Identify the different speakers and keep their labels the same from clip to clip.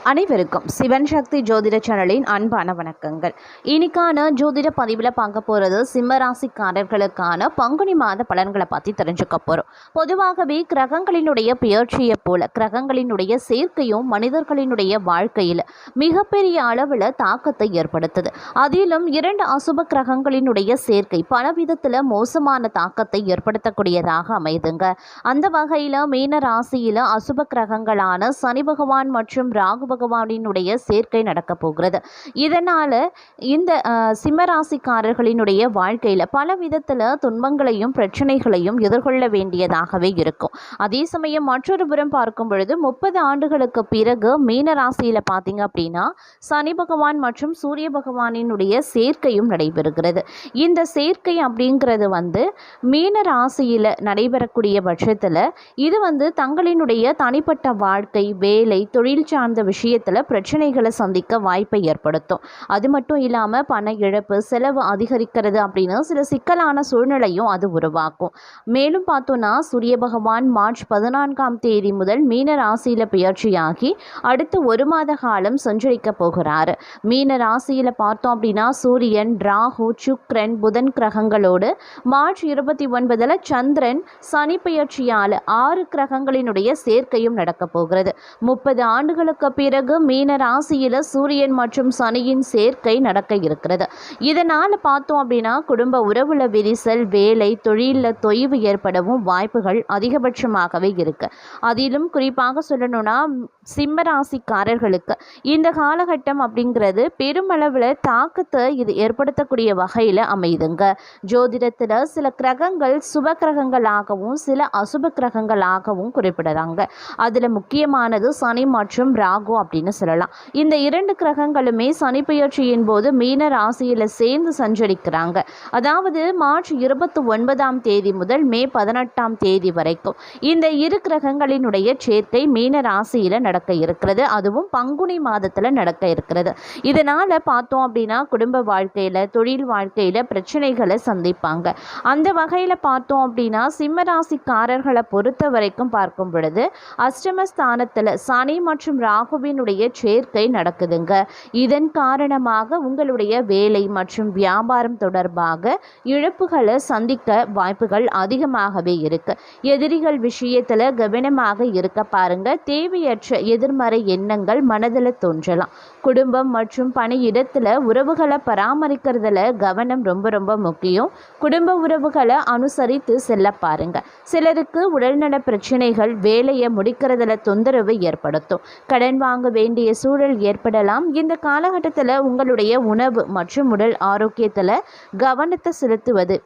Speaker 1: அனைவருக்கும் சிவன் சக்தி ஜோதிட சேனலின் அன்பான வணக்கங்கள். இன்னைக்கான ஜோதிட பதிவில் பார்க்க போகிறது சிம்மராசிக்காரர்களுக்கான பங்குனி மாத பலன்களை பற்றி தெரிஞ்சுக்க போகிறோம். பொதுவாகவே கிரகங்களினுடைய பெயர்ச்சியை போல கிரகங்களினுடைய சேர்க்கையும் மனிதர்களினுடைய வாழ்க்கையில் மிகப்பெரிய அளவில் தாக்கத்தை ஏற்படுத்துது. அதிலும் 2 அசுப கிரகங்களினுடைய சேர்க்கை பல விதத்தில் மோசமான தாக்கத்தை ஏற்படுத்தக்கூடியதாக அமைதுங்க. அந்த வகையில் மீன ராசியில் அசுப கிரகங்களான சனி பகவான் மற்றும் ராகு பகவானினுடைய சேர்க்கை நடக்க போகிறது. இதனால இந்த சிம்மராசிக்காரர்களினுடைய வாழ்க்கையில் பல விதத்தில் துன்பங்களையும் பிரச்சனைகளையும் எதிர்கொள்ள வேண்டியதாகவே இருக்கும். அதே சமயம் மற்றொரு புறம் பார்க்கும் பொழுது 30 ஆண்டுகளுக்கு பிறகு மீன ராசியில் பார்த்தீங்க அப்படின்னா சனி பகவான் மற்றும் சூரிய பகவானினுடைய சேர்க்கையும் நடைபெறுகிறது. இந்த சேர்க்கை அப்படிங்கிறது மீன ராசியில் நடைபெறக்கூடிய பட்சத்தில் இது தங்களினுடைய தனிப்பட்ட வாழ்க்கை, வேலை, தொழில் சார்ந்த விஷயத்தில் பிரச்சனைகளை சந்திக்க வாய்ப்பை ஏற்படுத்தும். அது மட்டும் இல்லாமல் பண இழப்பு, செலவு அதிகரிக்கிறது அப்படின்னு சில சிக்கலான சூழ்நிலையும் அது உருவாக்கும். மேலும் பார்த்தோன்னா சூரிய பகவான் மார்ச் 14ஆம் தேதி முதல் மீன ராசியில் பெயர்ச்சியாகி அடுத்து 1 மாத காலம் சஞ்சரிக்க போகிறார். மீன ராசியில் பார்த்தோம் அப்படின்னா சூரியன், ராகு, சுக்கிரன், புதன் கிரகங்களோடு மார்ச் 29 சந்திரன் சனி பெயர்ச்சியால் 6 கிரகங்களினுடைய சேர்க்கையும் நடக்க போகிறது. 30 ஆண்டுகளுக்கு பிறகு மீன ராசியில் சூரியன் மற்றும் சனியின் சேர்க்கை நடக்க இருக்கிறது. இதனால் பார்த்தோம் அப்படின்னா குடும்ப உறவுல விரிசல், வேலை, தொழிலில் தொய்வு ஏற்படவும் வாய்ப்புகள் அதிகபட்சமாகவே இருக்கு. அதிலும் குறிப்பாக சொல்லணும்னா சிம்ம ராசிக்காரர்களுக்கு இந்த காலகட்டம் அப்படிங்கிறது பெருமளவில் தாக்கத்தை இது ஏற்படுத்தக்கூடிய வகையில் அமைதுங்க. ஜோதிடத்தில் சில கிரகங்கள் சுப கிரகங்களாகவும் சில அசுப கிரகங்களாகவும் குறிப்பிடுறாங்க. அதில் முக்கியமானது சனி மற்றும் ராகு அப்படின்னு சொல்லலாம். இந்த 2 கிரகங்களுமே சனி பெயர்ச்சியின் போது மீன ராசியில் சேர்ந்து சஞ்சரிக்கிறாங்க. அதாவது மார்ச் 29ஆம் தேதி முதல் மே 18ஆம் தேதி வரைக்கும் இந்த 2 கிரகங்களினுடைய சேர்க்கை மீன ராசியில் நடக்க இருக்கிறது. அதுவும் பங்குனி மாதத்தில் நடக்க இருக்கிறது. இதனால் பார்த்தோம் அப்படின்னா குடும்ப வாழ்க்கையில், தொழில் வாழ்க்கையில் பிரச்சனைகளை சந்திப்பாங்க. அந்த வகையில் பார்த்தோம் அப்படின்னா சிம்ம ராசிக்காரர்களை பொறுத்த வரைக்கும் பார்க்கும் பொழுது அஷ்டமஸ்தானத்தில் சனி மற்றும் ராகுவினுடைய சேர்க்கை நடக்குதுங்க. இதன் காரணமாக உங்களுடைய வேலை மற்றும் வியாபாரம் தொடர்பாக இழப்புகளை சந்திக்க வாய்ப்புகள் அதிகமாகவே இருக்கு. எதிரிகள் விஷயத்துல கவனமாக இருக்க பாருங்க. தேவையற்ற எதிர்மறை எண்ணங்கள் மனதில் தோன்றலாம். குடும்பம் மற்றும் பணியிடத்துல உறவுகளை பராமரிக்கிறதுல கவனம் ரொம்ப ரொம்ப முக்கியம். குடும்ப உறவுகளை அனுசரித்து செல்ல பாருங்க. சிலருக்கு உடல்நல பிரச்சனைகள் வேலையை முடிக்கிறதுல தொந்தரவு ஏற்படுத்தும். கடன் வாங்க வேண்டிய சூழல் ஏற்படலாம். இந்த காலகட்டத்தில் உங்களுடைய உணவு மற்றும் உடல் ஆரோக்கியத்தில் கவனத்தை செலுத்துவது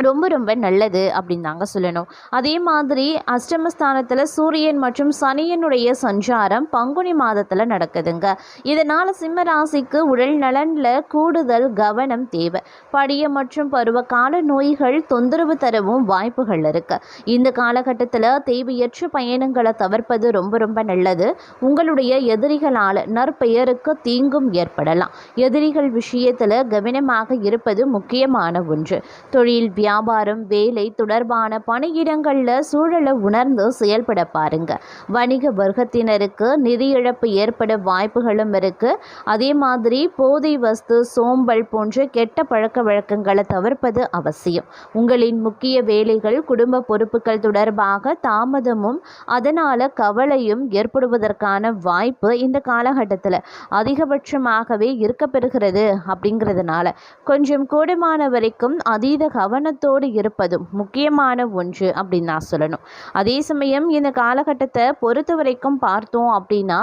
Speaker 1: ரொம்ப ரொம்ப நல்லது அப்படின்னு தாங்க சொல்லணும். அதே மாதிரி அஷ்டமஸ்தானத்தில் சூரியன் மற்றும் சனியனுடைய சஞ்சாரம் பங்குனி மாதத்தில் நடக்குதுங்க. இதனால் சிம்ம ராசிக்கு உடல் நலனில் கூடுதல் கவனம் தேவை. படிய மற்றும் பருவகால நோய்கள் தொந்தரவு தரவும் வாய்ப்புகள் இருக்கு. இந்த காலகட்டத்தில் தேவையற்ற பயணங்களை தவிர்ப்பது ரொம்ப ரொம்ப நல்லது. உங்களுடைய எதிரிகளால் நற்பெயருக்கு தீங்கும் ஏற்படலாம். எதிரிகள் விஷயத்தில் கவனமாக இருப்பது முக்கியமான ஒன்று. தொழில், வியாபாரம், வேலை தொடர்பான பணியிடங்களில் சூழலை உணர்ந்து செயல்பட பாருங்க. வணிக வர்க்கத்தினருக்கு நிதி இழப்பு ஏற்பட வாய்ப்புகளும் இருக்கு. அதே மாதிரி போதை வஸ்து, சோம்பல் போன்ற கெட்ட பழக்க வழக்கங்களை தவிர்ப்பது அவசியம். உங்களின் முக்கிய வேலைகள், குடும்ப பொறுப்புகள் தொடர்பாக தாமதமும் அதனால கவலையும் ஏற்படுவதற்கான வாய்ப்பு இந்த காலகட்டத்தில் அதிகபட்சமாகவே இருக்கப்பெறுகிறது. அப்படிங்கிறதுனால கொஞ்சம் கூடுமான வரைக்கும் அதீத கவனத்தோடு இருப்பதும் முக்கியமான ஒன்று அப்படின்னு நான் சொல்லணும். அதே சமயம் இந்த காலகட்டத்தை பொறுத்த வரைக்கும் பார்த்தோம் அப்படின்னா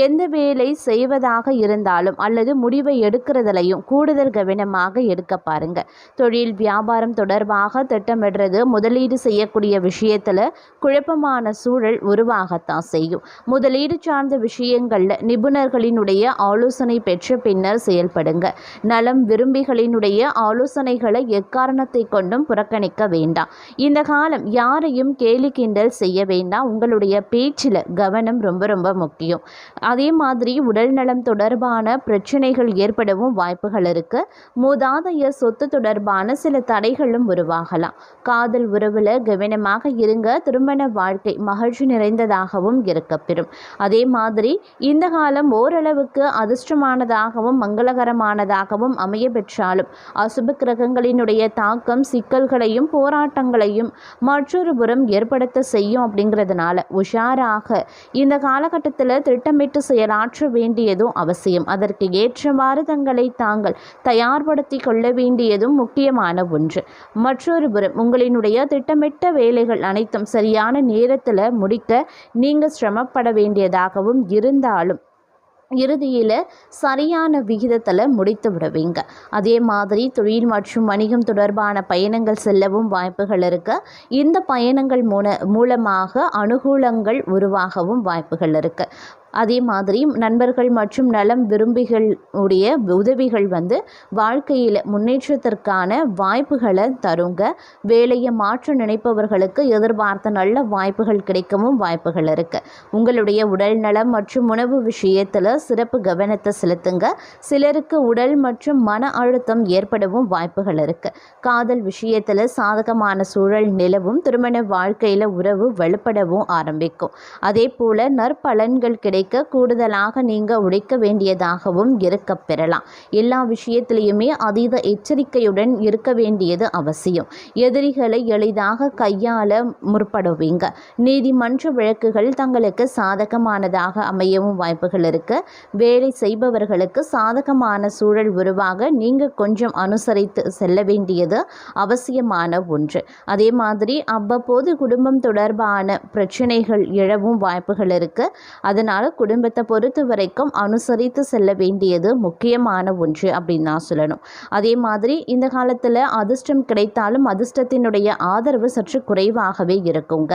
Speaker 1: எந்த வேலை செய்வதாக இருந்தாலும் அல்லது முடிவை எடுக்கிறதுலையும் கூடுதல் கவனமாக எடுக்க பாருங்க. தொழில், வியாபாரம் தொடர்பாக திட்டமிடுறது, முதலீடு செய்யக்கூடிய விஷயத்தில் குழப்பமான சூழல் உருவாகத்தான் செய்யும். முதலீடு சார்ந்த விஷயங்களில் நிபுணர்களினுடைய ஆலோசனை பெற்ற பின்னர் செயல்படுங்க. நலம் விரும்பிகளினுடைய ஆலோசனைகளை எக்காரணத்தை கொண்டும் கொஞ்சம் புறக்கணிக்க வேண்டாம். இந்த காலம் யாரையும் கேலி கிண்டல் செய்ய வேண்டாம். உங்களுடைய பேச்சில் கவனம் ரொம்ப ரொம்ப முக்கியம். அதே மாதிரி உடல் நலம் தொடர்பான பிரச்சனைகள் ஏற்படவும் வாய்ப்புகள் இருக்குது. மூதாதைய சொத்து தொடர்பான சில தடைகளும் உருவாகலாம். காதல் உறவில் கவனமாக இருங்க. திருமண வாழ்க்கை மகிழ்ச்சி நிறைந்ததாகவும் இருக்கப்பெறும். அதே மாதிரி இந்த காலம் ஓரளவுக்கு அதிர்ஷ்டமானதாகவும் மங்களகரமானதாகவும் அமைய பெற்றாலும் அசுப கிரகங்களினுடைய தாக்கம் சிக்கல்களையும் போராட்டங்களையும் மற்றொரு புறம் ஏற்படுத்த செய்யும். அப்படிங்கிறதுனால உஷாராக இந்த காலகட்டத்தில் திட்டமிட்டு செயலாற்ற வேண்டியதும் அவசியம். அதற்கு ஏற்றவாறு தங்களை தாங்கள் தயார்படுத்தி கொள்ள வேண்டியதும் முக்கியமான ஒன்று. மற்றொரு புறம் உங்களினுடைய திட்டமிட்ட வேலைகள் அனைத்தும் சரியான நேரத்தில் முடிக்க நீங்கள் சிரமப்பட வேண்டியதாகவும் இருந்தாலும் இறுதியில் சரியான விகிதத்தில் முடித்து விடுவீங்க. அதே மாதிரி தொழில் மற்றும் வணிகம் தொடர்பான பயணங்கள் செல்லவும் வாய்ப்புகள் இருக்கு. இந்த பயணங்கள் மூலமாக அனுகூலங்கள் உருவாகவும் வாய்ப்புகள் இருக்கு. அதே மாதிரி நண்பர்கள் மற்றும் நலம் விரும்பிகளுடைய உதவிகள் வாழ்க்கையில் முன்னேற்றத்திற்கான வாய்ப்புகளை தருங்க. வேலையை மாற்ற நினைப்பவர்களுக்கு எதிர்பார்த்த நல்ல வாய்ப்புகள் கிடைக்கவும் வாய்ப்புகள் இருக்குது. உங்களுடைய உடல் நலம் மற்றும் உணவு விஷயத்தில் சிறப்பு கவனத்தை செலுத்துங்க. சிலருக்கு உடல் மற்றும் மன அழுத்தம் ஏற்படவும் வாய்ப்புகள் இருக்குது. காதல் விஷயத்தில் சாதகமான சூழல் நிலவும். திருமண வாழ்க்கையில் உறவு வலுப்படவும் ஆரம்பிக்கும். அதே போல் நற்பலன்கள் கூடுதலாக நீங்கள் உழைக்க வேண்டியதாகவும் இருக்க பெறலாம். எல்லா விஷயத்திலையுமே அதீத எச்சரிக்கையுடன் இருக்க வேண்டியது அவசியம். எதிரிகளை எளிதாக கையாள முற்படுவீங்க. நீதிமன்ற வழக்குகள் தங்களுக்கு சாதகமானதாக அமையவும் வாய்ப்புகள் இருக்கு. வேலை செய்பவர்களுக்கு சாதகமான சூழல் உருவாக நீங்கள் கொஞ்சம் அனுசரித்து செல்ல வேண்டியது அவசியமான ஒன்று. அதே மாதிரி அவ்வப்போது குடும்பம் தொடர்பான பிரச்சனைகள் எழவும் வாய்ப்புகள் இருக்கு. அதனால குடும்பத்தை பொறுத்த வரைக்கும் அனுசரித்து செல்ல வேண்டியது முக்கியமான ஒன்று அப்படின்னு நான் சொல்லணும். அதே மாதிரி இந்த காலத்தில் அதிர்ஷ்டம் கிடைத்தாலும் அதிர்ஷ்டத்தினுடைய ஆதரவு சற்று குறைவாகவே இருக்குங்க.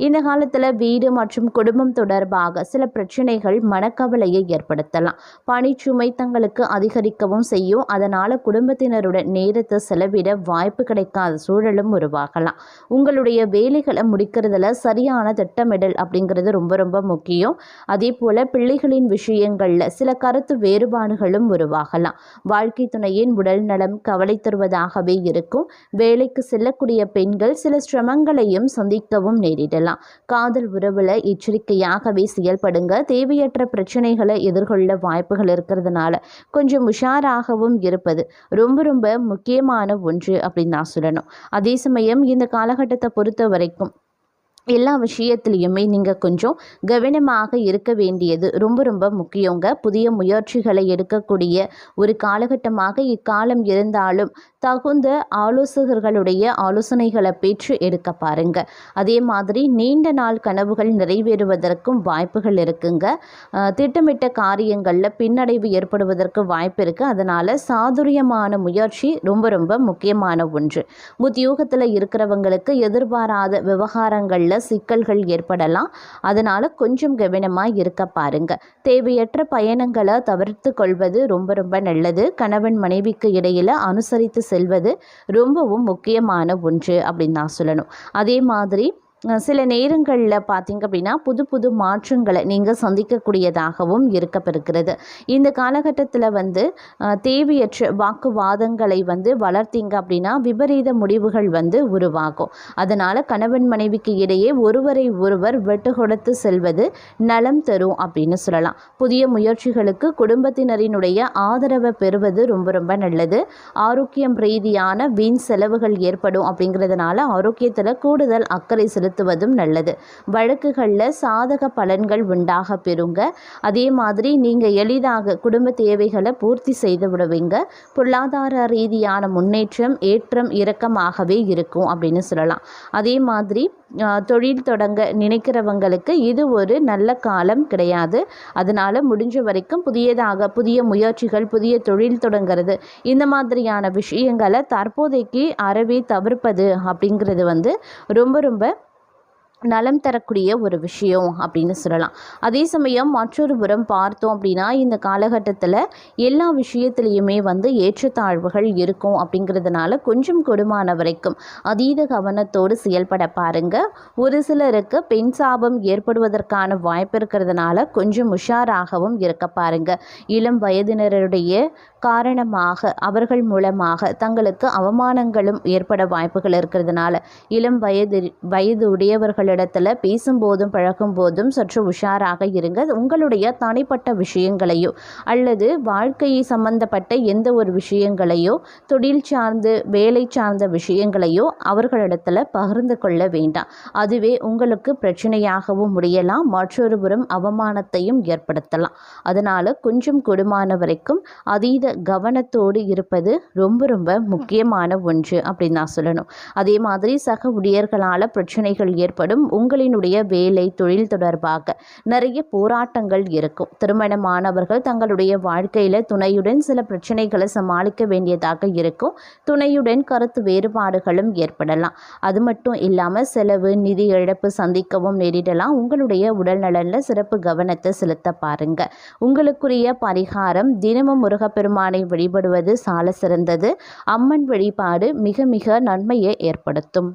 Speaker 1: இந்த காலத்தில் வீடு மற்றும் குடும்பம் தொடர்பாக சில பிரச்சனைகள் மனக்கவலையை ஏற்படுத்தலாம். பணிச்சுமை தங்களுக்கு அதிகரிக்கவும் செய்யும். அதனால் குடும்பத்தினருடன் நேரத்தை செலவிட வாய்ப்பு கிடைக்காத சூழலும் உருவாகலாம். உங்களுடைய வேலைகளை முடிக்கிறதுல சரியான திட்டமிடல் அப்படிங்கிறது ரொம்ப ரொம்ப முக்கியம். அதே போல பிள்ளைகளின் விஷயங்களில் சில கருத்து வேறுபாடுகளும் உருவாகலாம். வாழ்க்கை துணையின் உடல் நலம் கவலை தருவதாகவே இருக்கும். வேலைக்கு செல்லக்கூடிய பெண்கள் சில சிரமங்களையும் சந்திக்கவும் நேரிடலாம். காதல் உறவில் எச்சரிக்கையாகவே செயல்படுங்க. தேவையற்ற பிரச்சனைகளை எதிர்கொள்ள வாய்ப்புகள் இருக்கிறதுனால கொஞ்சம் உஷாராகவும் இருப்பது ரொம்ப ரொம்ப முக்கியமான ஒன்று அப்படின்னு நான் சொல்லணும். அதே சமயம் இந்த காலகட்டத்தை பொறுத்த வரைக்கும் எல்லா விஷயத்துலையுமே நீங்கள் கொஞ்சம் கவனமாக இருக்க வேண்டியது ரொம்ப ரொம்ப முக்கியங்க. புதிய முயற்சிகளை எடுக்கக்கூடிய ஒரு காலகட்டமாக இக்காலம் இருந்தாலும் தகுந்த ஆலோசகர்களுடைய ஆலோசனைகளை பெற்று எடுக்க பாருங்க. அதே மாதிரி நீண்ட நாள் கனவுகள் நிறைவேறுவதற்கும் வாய்ப்புகள் இருக்குங்க. திட்டமிட்ட காரியங்களில் பின்னடைவு ஏற்படுவதற்கு வாய்ப்பு இருக்குது. அதனால் சாதுரியமான முயற்சி ரொம்ப ரொம்ப முக்கியமான ஒன்று. உத்தியோகத்தில் இருக்கிறவங்களுக்கு எதிர்பாராத விவகாரங்களில் சிக்கல்கள் ஏற்படலாம். அதனால கொஞ்சம் கவனமாக இருக்க பாருங்க. தேவையற்ற பயணங்களை தவிர்த்து கொள்வது ரொம்ப ரொம்ப நல்லது. கணவன் மனைவிக்கு இடையில அனுசரித்து செல்வது ரொம்பவும் முக்கியமான ஒன்று அப்படின்னு நான் சொல்லணும். அதே மாதிரி சில நேரங்களில் பார்த்திங்க அப்படின்னா புது புது மாற்றங்களை நீங்கள் சந்திக்கக்கூடியதாகவும் இருக்கப்பெறுகிறது. இந்த காலகட்டத்தில் தேவையற்ற வாக்குவாதங்களை வளர்த்திங்க அப்படின்னா விபரீத முடிவுகள் உருவாகும். அதனால் கணவன் மனைவிக்கு இடையே ஒருவரை ஒருவர் வெட்டு கொடுத்து செல்வது நலம் தரும் அப்படின்னு சொல்லலாம். புதிய முயற்சிகளுக்கு குடும்பத்தினரினுடைய ஆதரவை பெறுவது ரொம்ப ரொம்ப நல்லது. ஆரோக்கியம் ரீதியான வீண் செலவுகள் ஏற்படும். அப்படிங்கிறதுனால ஆரோக்கியத்தில் கூடுதல் அக்கறை செலுத்துவதும் நல்லது. வழக்குகளில் சாதக பலன்கள் உண்டாக பெறுங்க. அதே மாதிரி நீங்கள் எளிதாக குடும்ப தேவைகளை பூர்த்தி செய்து விடுவீங்க. பொருளாதார ரீதியான முன்னேற்றம் ஏற்றம் இறக்கமாகவே இருக்கும் அப்படின்னு சொல்லலாம். அதே மாதிரி தொழில் தொடங்க நினைக்கிறவங்களுக்கு இது ஒரு நல்ல காலம் கிடையாது. அதனால் முடிஞ்ச வரைக்கும் புதிய முயற்சிகள் புதிய தொழில் தொடங்கிறது இந்த மாதிரியான விஷயங்களை தற்போதைக்கு அறவே தவிர்ப்பது அப்படிங்கிறது ரொம்ப ரொம்ப நலம் தரக்கூடிய ஒரு விஷயம் அப்படின்னு சொல்லலாம். அதே சமயம் மற்றொரு புறம் பார்த்தோம் அப்படின்னா இந்த காலகட்டத்தில் எல்லா விஷயத்துலேயுமே ஏற்றத்தாழ்வுகள் இருக்கும். அப்படிங்கிறதுனால கொஞ்சம் கூடுமான வரைக்கும் அதீத கவனத்தோடு செயல்பட பாருங்க. ஒரு சிலருக்கு பெண் சாபம் ஏற்படுவதற்கான வாய்ப்பு இருக்கிறதுனால கொஞ்சம் உஷாராகவும் இருக்க பாருங்க. இளம் வயதினருடைய காரணமாக அவர்கள் மூலமாக தங்களுக்கு அவமானங்களும் ஏற்பட வாய்ப்புகள் இருக்கிறதுனால இளம் வயது உடையவர்களிடத்துல பேசும்போதும் பழகும் போதும் சற்று உஷாராக இருங்க. உங்களுடைய தனிப்பட்ட விஷயங்களையோ அல்லது வாழ்க்கையை சம்பந்தப்பட்ட எந்த ஒரு விஷயங்களையோ தொழில் சார்ந்து வேலை சார்ந்த விஷயங்களையோ அவர்களிடத்துல பகிர்ந்து கொள்ள வேண்டாம். அதுவே உங்களுக்கு பிரச்சனையாகவும் முடியலாம், மற்றொரு புறம் அவமானத்தையும் ஏற்படுத்தலாம். அதனால கொஞ்சம் கூடுமான வரைக்கும் அதீத கவனத்தோடு இருப்பது ரொம்ப ரொம்ப முக்கியமான ஒன்று அப்படின்னு நான் சொல்லணும். அதே மாதிரி சக ஊழியர்களால் பிரச்சனைகள் ஏற்படும். உங்களினுடைய வேலை தொழில் தொடர்பாக நிறைய போராட்டங்கள் இருக்கும். திருமணமானவர்கள் தங்களுடைய வாழ்க்கையில் துணையுடன் சில பிரச்சனைகளை சமாளிக்க வேண்டியதாக இருக்கும். துணையுடன் கருத்து வேறுபாடுகளும் ஏற்படலாம். அது மட்டும் இல்லாமல் செலவு நிதி இழப்பு சந்திக்கவும் நேரிடலாம். உங்களுடைய உடல் நலனில் சிறப்பு கவனத்தை செலுத்த பாருங்க. உங்களுக்குரிய பரிகாரம் தினமும் முருகப்பெருமானை வழிபடுவது சால சிறந்தது. அம்மன் வழிபாடு மிக மிக நன்மையை ஏற்படுத்தும்.